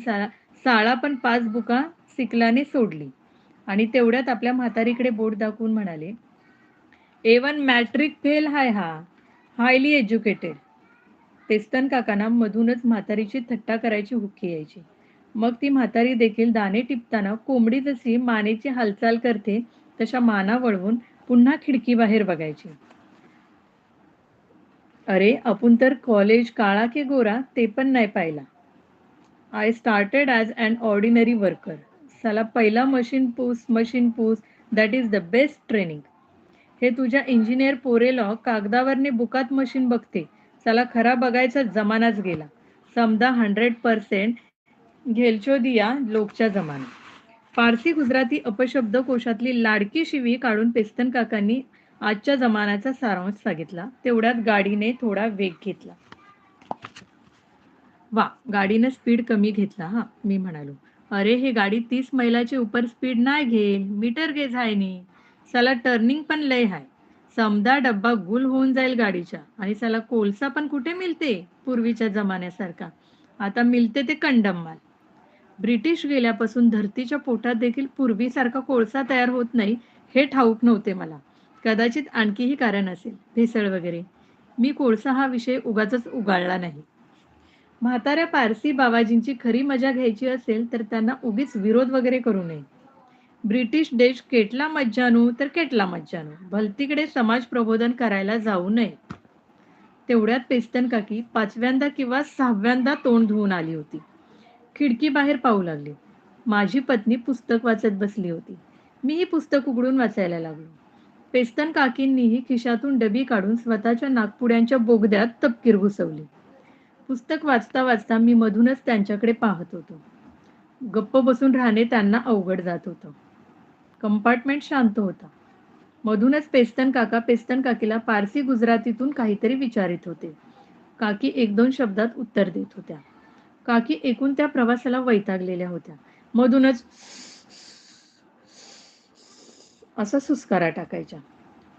शाळा पण 5 बुका सिकलाने सोडली. आणि तेवढ्यात आपल्या म्हातारीकडे बोट दाखवून म्हणाले, A1 मॅट्रिक फेल हाय हा, हायली एज्युकेटेड. पेस्तन काकांना मधूनच म्हातारीची थट्टा करायची हुक्की यायची. मग ती म्हातारी देखील दाणे टिपताना कोंबडी जशी मानेची हालचाल करते तशा माना वळवून पुन्हा खिडकीबाहेर बघायची. अरे आपण तर कॉलेज काळा की गोरा ते पण नाही पाहिला. I started as an ordinary worker. साला पहिला मशीन पूस that is the best training. हे तुझ्या इंजिनियर पोरेला कागदावरने बुकात मशीन बघते. साला खरा बघायचा जमानाच गेला. समजा 100% घेलचो दिया लोकच्या जमाना. फारसी गुजराती अपशब्द कोशातली लाडकी शिवी काढून पेस्तन काकांनी आजच्या जमान्याचा सारांश सांगितला. तेवढ्यात गाडीने थोडा वेग घेतला. वा, गाडीनं स्पीड कमी घेतला हा, मी म्हणालो. अरे हे गाडी 30 मैलाची उपर स्पीड नाही घेईल, मीटर गेज आहे नी. साला टर्निंग पण लय हाय. समदा डब्बा गुल होऊन जाईल गाडीच्या. आणि साला कोळसा पण कुठे मिळते पूर्वीच्या जमान्यासारखा. आता मिळते ते कंडम माल. ब्रिटिश गेल्यापासून धरतीच्या पोटात देखील पूर्वीसारखा कोळसा तयार होत नाही हे ठाऊक नव्हते मला. कदाचित आणखीही कारण असेल, भेसळ वगैरे. मी कोळसा हा विषय उगाचच उगाळला नाही. म्हाताऱ्या पारसी बाबाजींची खरी मजा घ्यायची असेल तर त्यांना उगीच विरोध वगैरे करू नये. ब्रिटिश देश केटला मज्जानू तर केटला मज्जानू, भलतीकडे समाज प्रबोधन करायला जाऊ नये. तेवढ्यात पेस्तन काकी 5व्यांदा किंवा 6व्यांदा तोंड धुवून आली होती. खिडकी बाहेर पाहू लागली. माझी पत्नी पुस्तक वाचत बसली होती. मीही पुस्तक उघडून वाचायला लागलो. पेस्तन काकींनीही खिशातून डबी काढून स्वतःच्या नागपुड्यांच्या बोगद्यात तपकीर घुसवली. पुस्तक वाचता वाचता मी मधूनच त्यांच्याकडे पाहत होतो. गप्प बसून राहणे त्यांना अवघड जात होतं. कंपार्टमेंट शांत होता. मधूनच पेस्तन काका पेस्तन काकीला पारसी गुजरातीतून काहीतरी विचारित होते. काकी 1-2 शब्दात उत्तर देत होत्या. काकी एकूण त्या प्रवासाला वैतागलेल्या होत्या. मधूनच असा सुस्कारा टाकायच्या.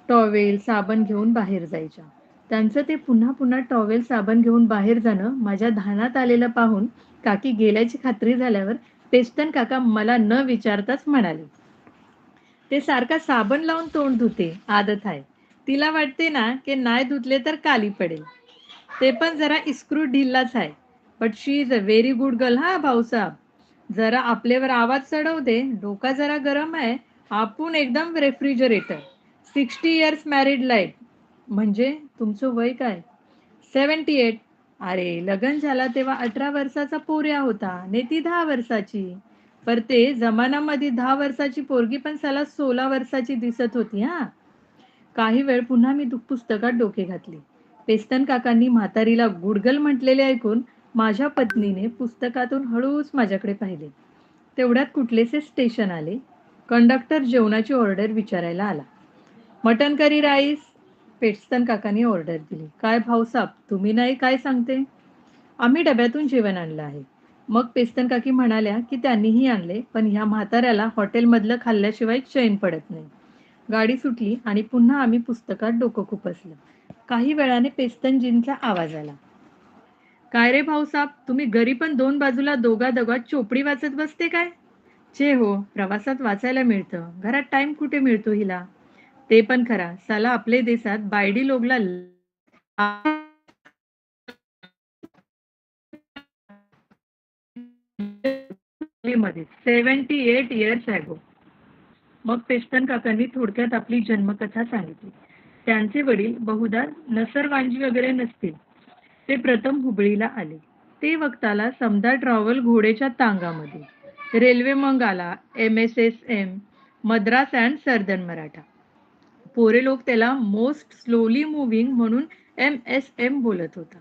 टॉवेल, साबण घेऊन बाहेर जायच्या. त्यांचं ते पुन्हा पुन्हा टॉवेल, साबण घेऊन बाहेर जाणं माझ्या ध्यानात आलेलं पाहून काकी गेल्याची खात्री झाल्यावर पेस्तन काका मला न विचारताच म्हणाले, "ते सारखा साबण लावून तोंड धुते, आदत आहे. तिला वाटते ना की नाही धुतले तर काली पडेल. ते पण जरा इस्क्रू ढिल्लाच आहे. But she is a very good girl हा भाऊसाहेब. जरा आपल्यावर आवाज चढवू दे, डोका जरा गरम आहे, आपण एकदम रेफ्रिजरेटर. 60 years married life. म्हणजे तुमचं वय काय? 78. अरे लग्न झाला तेव्हा 18 वर्षाचा पोऱ्या होता ने ती 10 वर्षाची. पर ते जमानामध्ये 10 वर्षाची पोरगी पण साला 16 वर्षाची दिसत होती हा. काही वेळ पुन्हा मी पुस्तकात डोके घातले. पेस्तन काकांनी म्हातारीला गुडगल म्हटलेले ऐकून माझ्या पत्नीने पुस्तकातून हळूच माझ्याकडे पाहिले. तेवढ्यात कुठलेसे स्टेशन आले. कंडक्टर जेवणाची ऑर्डर विचारायला आला. Mutton curry rice. पेस्तन काकांनी ऑर्डर दिली. काय भाऊसाब, तुम्ही नाही काय सांगते? आम्ही डब्यातून जेवण आणलं आहे. मग पेस्तन काकी म्हणाल्या की त्यांनीही आणले, पण ह्या म्हाताऱ्याला हॉटेलमधलं खाल्ल्याशिवाय चैन पडत नाही. गाडी सुटली आणि पुन्हा आम्ही पुस्तकात डोकं खुपसलं. काही वेळाने पेस्तनजींचा आवाज आला. काय रे भाऊसाब, तुम्ही घरी पण दोन बाजूला दोघा-दोघात चोपडी वाचत बसते काय? छे हो, प्रवासात वाचायला मिळतं. घरात टाइम कुठे मिळतो हिला? ते पण खरा. साला आपले देशात बायडी लोगला मध्ये 78 इयर्स अगो. मग पेस्तन काकांनी थोडक्यात आपली जन्मकथा सांगितली. त्यांचे वडील बहुधा नसरवांजी वगैरे नसतील. ते प्रथम हुबळीला आले. ते वक्ताला समदा ट्रॅव्हल घोडेच्या टांगामध्ये. रेल्वे मग आला MSSM, Madras and southern Maratha. पोरे लोक त्याला मोस्ट स्लोली मुव्हिंग म्हणून MSM बोलत होता.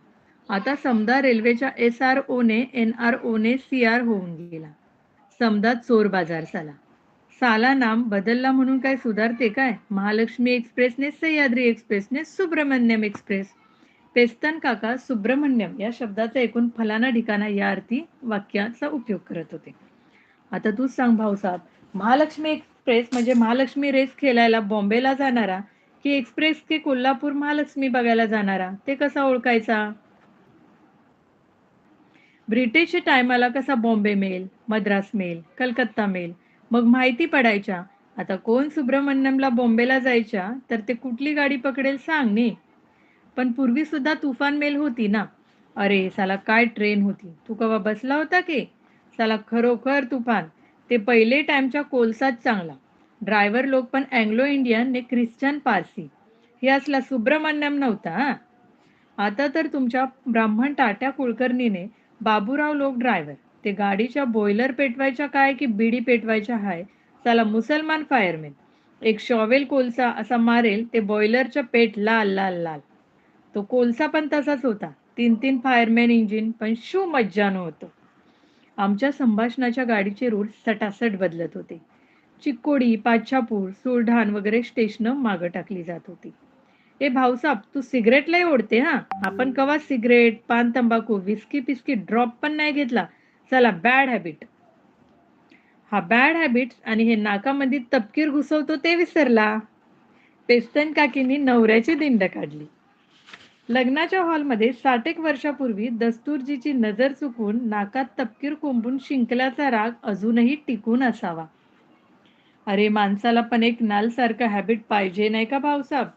आता समदा रेल्वेच्या SROने NROने CR होऊन गेला. समदा चोर बाजार साला. साला नाम बदलला म्हणून काय सुधारते काय? महालक्ष्मी एक्सप्रेसने सह्याद्री एक्सप्रेसने सुब्रमण्यम एक्सप्रेस. पेस्तन काका सुब्रमण्यम या शब्दाचा ऐकून फलाना ठिकाणा या अर्थी वाक्याचा उपयोग करत होते. आता तूच सांग भाऊसाब, महालक्ष्मी एक्सप्रेस म्हणजे महालक्ष्मी रेस खेळायला बॉम्बेला जाणारा की एक्सप्रेस के कोल्हापूर महालक्ष्मी बघायला जाणारा, ते कसा ओळखायचा? ब्रिटिशच्या टायमाला कसा Bombay mail, Madras mail, Calcutta mail, मग माहिती पडायच्या. आता कोण सुब्रमण्यमला बॉम्बेला जायच्या तर ते कुठली गाडी पकडेल सांग नी. पण पूर्वी सुद्धा तुफान मेल होती ना. अरे साला काय ट्रेन होती, तू कवा बसला होता की? साला खरोखर तुफान. ते पहिले टाइमच्या कोलसाच चांगला. ड्रायव्हर लोक पण अँग्लो इंडियन ने ख्रिश्चन पारसी. हे असला सुब्रमण्यम नव्हता हा. आता तर तुमच्या ब्राह्मण टाट्या कुलकर्णीने बाबूराव लोक ड्रायव्हर. ते गाडीच्या बॉयलर पेटवायच्या काय की बिडी पेटवायच्या हाय. साला मुसलमान फायरमॅन. एक शॉवेल कोलसा असा मारेल ते बॉयलरच्या पेट लाल लाल लाल. तो कोलसा पण तसाच होता. 3-3 फायरमॅन इंजिन, पण शू मज्जानं होतं. आमच्या संभाषणाच्या गाडीचे रूट सटासट बदलत होते. चिक्कोडी, पाच्छापूर, सुरढाण वगैरे स्टेशनं मागं टाकली जात होती. ए भाऊसाब, तू सिगरेट लय ओढते हा. आपण कवा सिगरेट, पान तंबाखू, विस्की पिस्की ड्रॉप पण नाही घेतला. चला बॅड हॅबिट. हा बॅड हॅबिट्स आणि हे नाकामध्ये तपकीर घुसवतो ते विसरला. पेस्तन काकींनी नवऱ्याची दिंड काढली. लग्नाच्या हॉलमध्ये 60 वर्षापूर्वी दस्तूरजीची नजर चुकून नाकात तपकीर कोंबून शिंकल्याचा राग अजूनही टिकून असावा. अरे माणसाला पण एक नालसारखं हॅबिट पाहिजे नाही का भाऊसाब?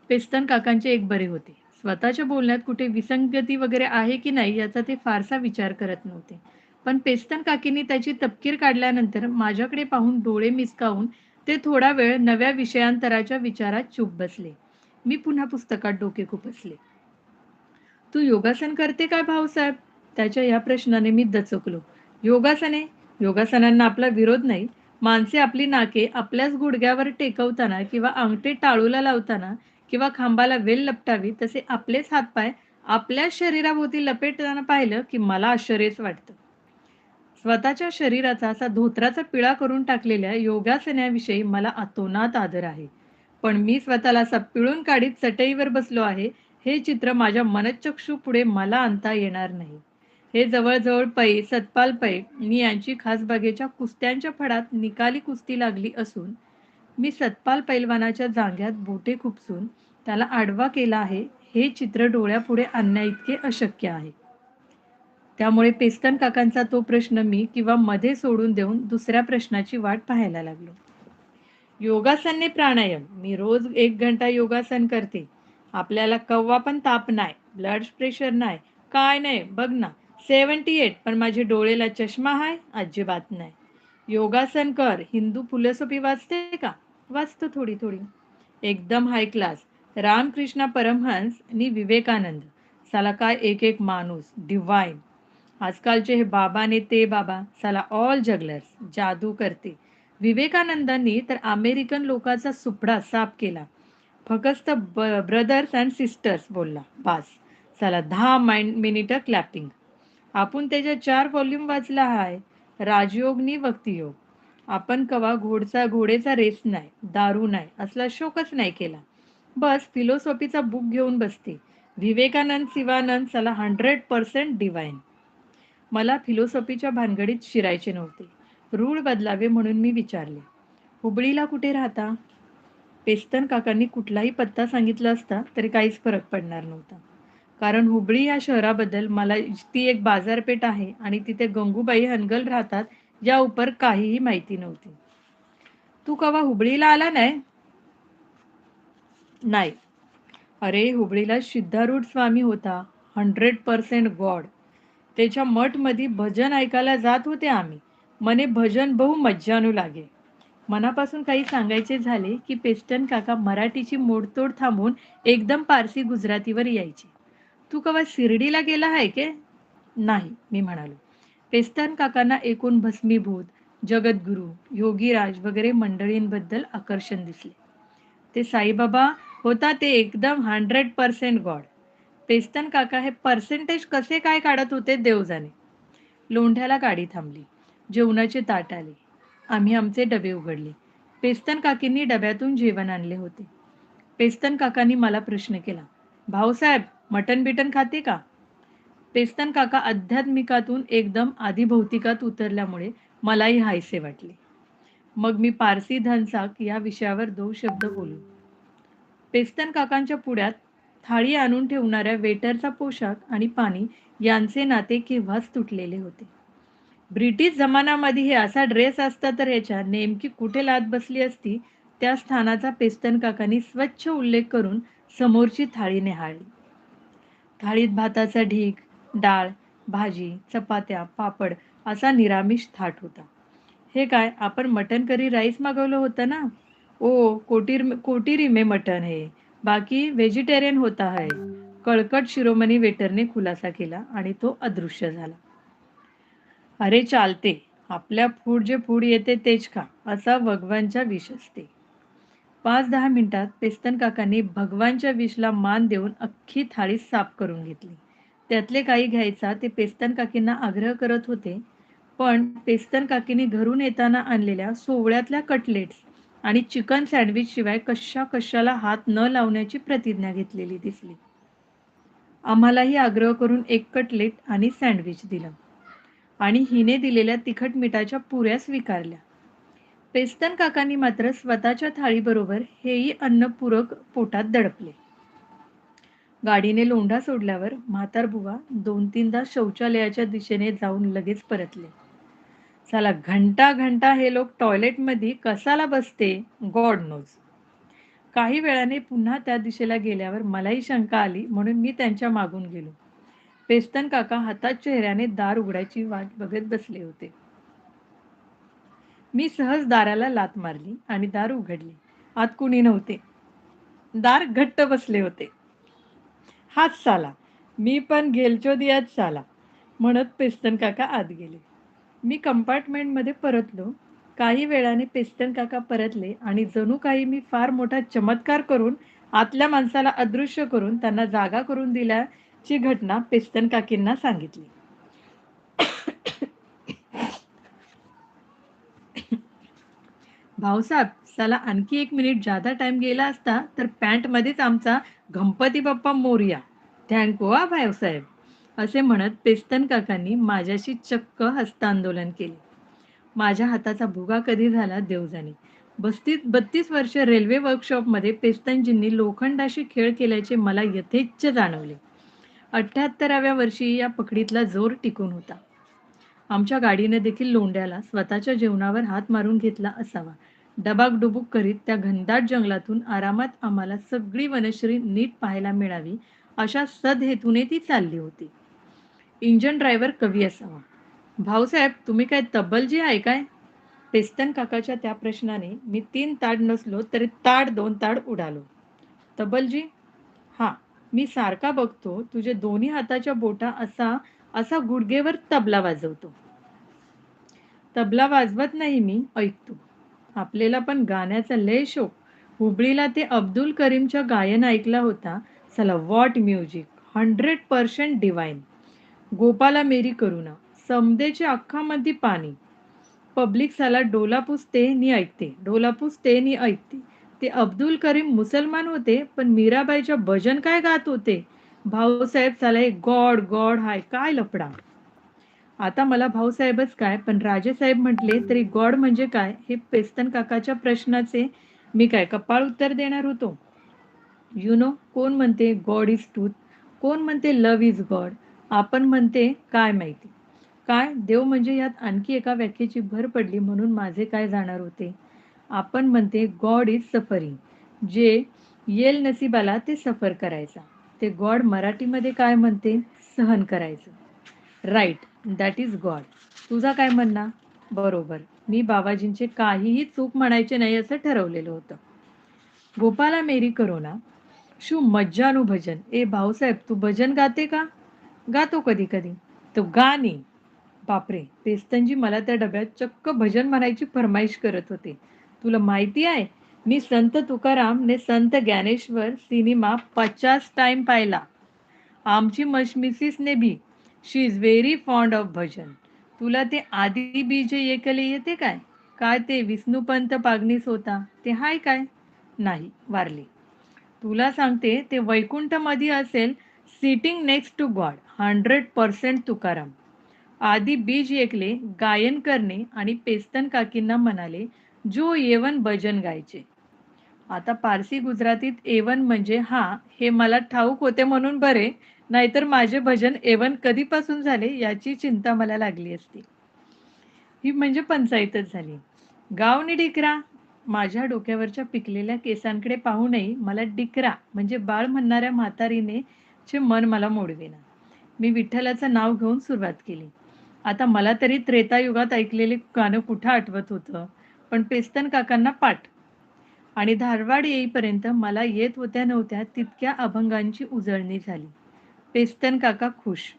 पेस्तन काकांचे एक बरे होते. स्वतःच्या बोलण्यात कुठे विसंगती वगैरे आहे की नाही याचा ते फारसा विचार करत नव्हते. पण पेस्तन काकींनी त्याची तपकीर काढल्यानंतर माझ्याकडे पाहून डोळे मिचकावून ते थोडा वेळ नव्या विषयांतराच्या विचारात चूप बसले. मी पुन्हा पुस्तकात डोके खुपसले. तू योगासन करते काय भाऊसाहेब? त्याच्या या प्रश्नाने मी दचकलो. योगासने? योगासनांना आपला विरोध नाही. माणसे आपली नाके आपल्याच गुडघ्यावर टेकवताना किंवा अंगठे टाळूला लावताना किंवा खांबाला वेल लपटावी तसे आपलेच हातपाय आपल्याच शरीराभोवती लपेटताना पाहिलं की मला आश्चर्यच वाटतं. स्वतःच्या शरीराचा असा धोत्राचा पिळा करून टाकलेल्या योगासनाविषयी मला अतोनात आदर आहे. पण मी स्वतःला असा पिळून काढीत चटईवर बसलो आहे, हे चित्र माझ्या मनःचक्षूपुढे मला आणता येणार नाही. हे जवळ-जवळ सतपाल पै मी यांची खासबागेच्या कुस्त्यांच्या फडात निकाली कुस्ती लागली असून, मी सतपाल पैलवानाच्या जांघ्यात बोटे खुपसून त्याला आडवा केला आहे, हे चित्र डोळ्यापुढे आणण्याइतके अशक्य आहे. त्यामुळे पेस्तन काकांचा तो प्रश्न मी किंवा मध्ये सोडून देऊन दुसऱ्या प्रश्नाची वाट पाहायला लागलो. योगासने प्राणायाम. मी रोज 1 घंटा योगासन करते. आपल्याला कव्वा पण ताप नाही, ब्लड प्रेशर नाही, काय नाही. बघ ना, 78 पण माझे डोळेला चष्मा आहे? अजिबात नाही. योगासन कर. हिंदू फिलॉसॉफी वाचते का? वाचतो थोडी-थोडी. एकदम हाय क्लास. रामकृष्ण परमहंस आणि विवेकानंद. साला काय एक-एक माणूस. डिव्हाइन. आजकालचे हे बाबा ने ते बाबा, साला ऑल जगलर्स, जादू करते. विवेकानंदांनी तर अमेरिकन लोकांचा सुपडा साफ केला. फक्त ब्रदर्स अँड सिस्टर्स बोलला. बास. साला 10 मिनिटं क्लॅपिंग. आपण त्याच्या 4 व्हॉल्यूम वाचला आहे. राजयोग नि भक्तियोग. आपण कवा घोडेचा रेस नाही, दारू नाही, असला शोकच नाही केला. बस फिलॉसॉफीचा बुक घेऊन बसते. विवेकानंद शिवानंद साला 100% डिवाइन. मला फिलॉसॉफीच्या भानगडीत शिरायचे नव्हते. रूळ बदलावे म्हणून मी विचारले, "हुबळीला कुठे राहता?" पेस्तन काकांनी कुठलाही पत्ता सांगितला असता तरी काहीच फरक पडणार नव्हता. कारण हुबळी या शहराबद्दल मला ती एक बाजारपेठ आहे आणि तिथे गंगूबाई हनगल राहतात या उपर काहीही माहिती नव्हती. "तू कवा हुबळीला आला नाही?" "नाही." "अरे, हुबळीला सिद्धारूढ स्वामी होता. 100% गॉड. त्याच्या मठमध्ये भजन ऐकायला जात होते आम्ही. मने भजन बहु मज्जानू लागे." मनापासून काही सांगायचे झाले की पेस्टन काका मराठीची मोडतोड थांबवून एकदम पारसी गुजरातीवर यायचे. "तू कवा शिर्डीला गेला आहे के?" "नाही," मी म्हणालो. पेस्टन काकांना एकूण भस्मीभूत, जगद्गुरू, योगीराज वगैरे मंडळींबद्दल आकर्षण दिसले. "ते साईबाबा होता ते एकदम 100% गॉड." पेस्टन काका हे पर्सेंटेज कसे काय काढत होते देव जाणे. लोंढ्याला गाडी थांबली. जेवणाचे ताट आले. आम्ही आमचे डबे उघडले. पेस्तन काकींनी डब्यातून जेवण आणले होते. पेस्तन काकांनी मला प्रश्न केला, "भाऊसाहेब, मटण-बिटन खाते का?" पेस्तन काका आध्यात्मिकातून एकदम आधिभौतिकात उतरल्यामुळे मलाही हायसे वाटले. मग मी पारसी धनसाक या विषयावर 2 शब्द बोललो. पेस्तन काकांच्या पुढ्यात थाळी आणून ठेवणाऱ्या वेटरचा पोशाख आणि पाणी यांचे नाते केव्हाच तुटलेले होते. ब्रिटिश जमान्यामध्ये हे असा ड्रेस असता तर ह्याच्या नेमकी कुठे लाथ बसली असती, त्या स्थानाचा पेस्तन काकांनी स्वच्छ उल्लेख करून समोरची थाळी न्याहाळली. थाळीत भाताचा ढीग, डाळ, भाजी, चपात्या, पापड असा निरामिष थाट होता. "हे काय, आपण मटन करी राईस मागवलं होतं ना?" "ओ, कोटिरी में मटन है, बाकी व्हेजिटेरियन होता है." कळकट शिरोमणी वेटरने खुलासा केला आणि तो अदृश्य झाला. "अरे चालते. आपल्या फूड जे फूड येते तेच खा, असा भगवानचा विष असते." 5-10 मिनिटात पेस्तन काकांनी भगवानच्या विषला मान देऊन अख्खी थाळी साफ करून घेतली. त्यातले काही घ्यायचा ते पेस्तन काकींना आग्रह करत होते, पण पेस्तन काकींनी घरून येताना आणलेल्या सोवळ्यातल्या कटलेट्स आणि चिकन सँडविच शिवाय कशाला हात न लावण्याची प्रतिज्ञा घेतलेली दिसली. आम्हालाही आग्रह करून एक कटलेट आणि सँडविच दिलं आणि हिने दिलेल्या तिखट मिठाच्या पुऱ्या स्वीकारल्या. पेस्तन काकांनी मात्र स्वतःच्या थाळीबरोबर हेही अन्न पूरक पोटात दडपले. गाडीने लोंढा सोडल्यावर म्हातारबुवा 2-3दा शौचालयाच्या दिशेने जाऊन लगेच परतले. "साला घंटा घंटा हे लोक टॉयलेटमध्ये कसाला बसते, गॉड नोज." काही वेळाने पुन्हा त्या दिशेला गेल्यावर मलाही शंका आली म्हणून मी त्यांच्या मागून गेलो. पेस्तन काका हातात चेहऱ्याने दार उघडायची वाट बघत बसले होते. मी सहज दाराला लाथ मारली आणि दार उघडले. आत कुणी नव्हते. दार घट्ट बसले होते. "हाच साला, मी पण गेलचो दियाच साला," म्हणत पेस्तन काका आत गेले. मी कंपार्टमेंटमध्ये परतलो. काही वेळाने पेस्तन काका परतले आणि जणू काही मी फार मोठा चमत्कार करून आतल्या माणसाला अदृश्य करून त्यांना जागा करून दिल्याची घटना पेस्तन काकींना सांगितली. "भाऊसाहेब, साला आणखी 1 मिनिट जादा टाईम गेला असता तर पॅन्टमध्येच आमचा गणपती बाप्पा मोरया. थँक हा भाऊसाहेब." असे म्हणत पेस्तन काकांनी माझ्याशी चक्क हस्तांदोलन केले. माझ्या हाताचा भुगा कधी झाला देव जाणे. 32 वर्ष रेल्वे वर्कशॉपमध्ये पेस्तनजींनी लोखंडाशी खेळ केल्याचे मला यथेच्छ जाणवले. 78व्या वर्षी या पकडीतला जोर टिकून होता. आमच्या गाडीने देखील लोंढ्याला स्वतःच्या जेवणावर हात मारून घेतला असावा. डबाक-डुबुक करीत त्या घनदाट जंगलातून आरामात आम्हाला सगळी वनश्री नीट पाहायला मिळावी, अशा सद्हेतूने ती चालली होती. इंजिन ड्रायव्हर कवी असावा. "भाऊसाहेब, तुम्ही काय तब्बलजी आहे काय?" पेस्तन काकाच्या त्या प्रश्नाने मी 3 ताड नसलो तरी 2 ताड उडालो. "तब्बलजी?" "हां, मी सारखा बघतो तुझे दोन्ही हाताच्या बोटा असा असा गुडघेवर तबला वाजवतो. तबला वाजवत नाही मी, ऐकतो. आपल्याला पण गाण्याचा लय शौक. हुबळीला ते अब्दुल करीमचं गायन ऐकला होता. चला व्हॉट म्युझिक! 100% डिवाइन. गोपाला मेरी करुणा. समदेच्या अख्खामध्ये पाणी. पब्लिक साला डोला पुसते नी ऐकते, डोला पुसते नी ऐकते. ते अब्दुल करीम मुसलमान होते, पण मीराबाईच्या भजन काय गात होते. भाऊसाहेब साला एक गॉड गॉड हाय काय लफडा. आता मला भाऊसाहेबच काय, पण राजेसाहेब म्हटले तरी गॉड म्हणजे काय, हे पेस्तन काकाच्या प्रश्नाचे मी काय कपाळ उत्तर देणार होतो. कोण म्हणते गॉड इज ट्रूथ, कोण म्हणते लव्ह इज गॉड, आपण म्हणते काय माहिती. काय देव म्हणजे यात आणखी एका व्याख्येची भर पडली म्हणून माझे काय जाणार होते. आपण म्हणते गॉड इज सफरिंग, जे येल नसीबाला ते सफर करायचा. ते गॉड मराठीमध्ये काय म्हणते, सहन करायचं. Right, that is God. तुझा काय म्हणणं? बरोबर. मी बाबाजींचे काहीही चूक म्हणायचे नाही असं ठरवलेलं होतं. गोपाला मेरी करुणा. શું મજાનું ભજન. એ ભાવસાહેબ તું ભજન ગાते का? गातो कधी कधी. तो गाणी. बापरे, पेस्तनजी मला त्या डब्यात चक्क भजन म्हणायची फरमाईश करत होते. तुला माहिती आहे, मी संत तुकाराम ने संत ज्ञानेश्वर सिनेमा 50 टाइम पाहिला. आमची मिसेस ने बी. शी इज व्हेरी फॉन्ड ऑफ भजन. तुला ते आदी बीजे एकले येते काय? काय ते विष्णुपंत पागनीस होता ते हाय काय? नाही, वारले. तुला सांगते ते वैकुंठमध्ये असेल, sitting next to God. 100% Tukaram. आधी बीज ऐकले, गायन करणे आणि पेस्तन काकींना म्हणाले, जो येवन भजन गायचे. आता पारसी गुजरातीत एवन म्हणजे हा हे मला ठाऊक होते म्हणून बरे, नाहीतर माझे भजन एवन कधीपासून झाले याची चिंता मला लागली असती. ही म्हणजे पंचायतच झाली. गाव नि डिकरा. माझ्या डोक्यावरच्या पिकलेल्या केसांकडे पाहूनही मला डिकरा म्हणजे बाळ म्हणणाऱ्या म्हातारीने चे मन मला मोडवेना. मी विठ्ठलाचं नाव घेऊन सुरुवात केली. आता मला तरी त्रेतायुगात ऐकलेले गाणं कुठं आठवत होतं, पण पेस्तन काकांना पाठ. आणि धारवाड येईपर्यंत मला येत होत्या नव्हत्या तितक्या अभंगांची उजळणी झाली. पेस्तन काका खुश.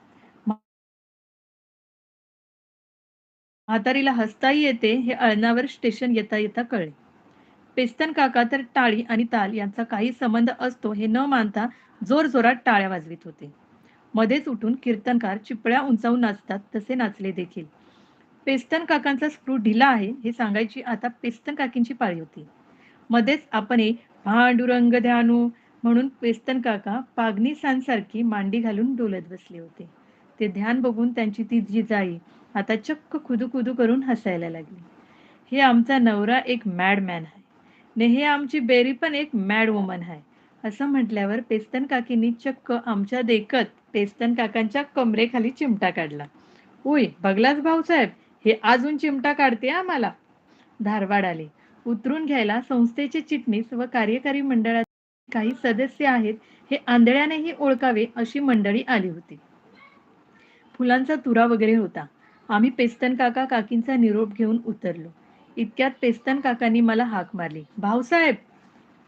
म्हातारीला हसताही येते हे अळनावर स्टेशन येता येता कळले. पेस्तन काका तर टाळी आणि ताल यांचा काही संबंध असतो हे न मानता जोरजोरात टाळ्या वाजवित होते. मध्येच उठून कीर्तनकार चिपळ्या उंचावून नाचतात तसे नाचले देखील. पेस्तन काकांचा स्क्रू ढिला आहे हे सांगायची आता पेस्तन काकींची पाळी होती. मध्येच आपण एक पांडुरंग ध्यानू म्हणून पेस्तन काका पागनीसांसारखी मांडी घालून डोलत बसले होते. ते ध्यान बघून त्यांची ती जिजाई आता चक्क खुदू करून हसायला लागली. हे आमचा नवरा एक मॅडमॅन आहे, ने हे आमची बेरी पण एक मॅड वुमन आहे. असं म्हटल्यावर पेस्तन काकींनी चक्क आमच्या देखत पेस्तन काकांच्या कमरेखाली चिमटा काढला. उय बघलाच भाऊसाहेब, हे अजून चिमटा काढते आम्हाला. धारवाड आले. उतरून घ्यायला संस्थेचे चिटणीस व कार्यकारी मंडळात काही सदस्य आहेत हे आंधळ्यानेही ओळखावे अशी मंडळी आली होती. फुलांचा तुरा वगैरे होता. आम्ही पेस्तन काका काकींचा निरोप घेऊन उतरलो. इतक्यात पेस्तन काकांनी मला हाक मारली. भाऊसाहेब.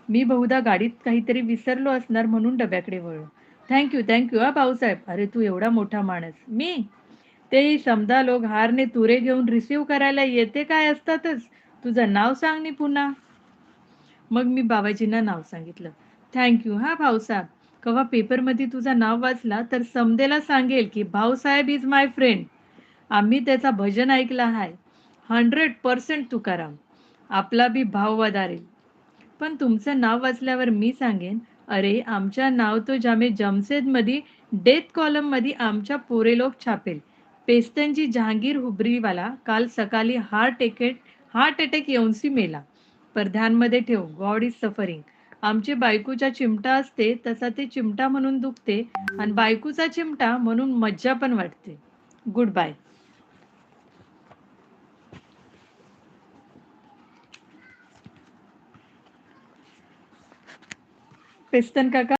मी बहुधा गाडीत काहीतरी विसरलो असणार म्हणून डब्याकडे वळलो. थँक्यू हा भाऊसाहेब. अरे तू एवढा मोठा माणूस. मी तेही समजा लोक हारने तुरे घेऊन रिसीव करायला येते काय असतातच. तुझं नाव सांग नी पुन्हा. मग मी बाबाजींना नाव सांगितलं. हा भाऊसाहेब. कवा पेपरमध्ये तुझं नाव वाचला तर समदेला सांगेल की भाऊसाहेब इज माय फ्रेंड. आम्ही त्याचा भजन ऐकला आहे. 100% तुकाराम. आपला बी भाव वधारेल. पण तुमचं नाव वाचल्यावर मी सांगेन, अरे आमच्या नाव तो जामे जमशेदमध्ये डेथ कॉलम मध्ये आमच्या पोरे लोक छापेल. पेस्तनजी जहांगीर हुबरीवाला काल सकाळी हार्ट अटॅक येऊनसी मेला. पर ध्यानमध्ये ठेव, गॉड इज सफरिंग. आमचे बायकोचा चिमटा असते तसा ते चिमटा म्हणून दुखते आणि बायकोचा चिमटा म्हणून मज्जा पण वाटते. Good bye. पेस्तन काका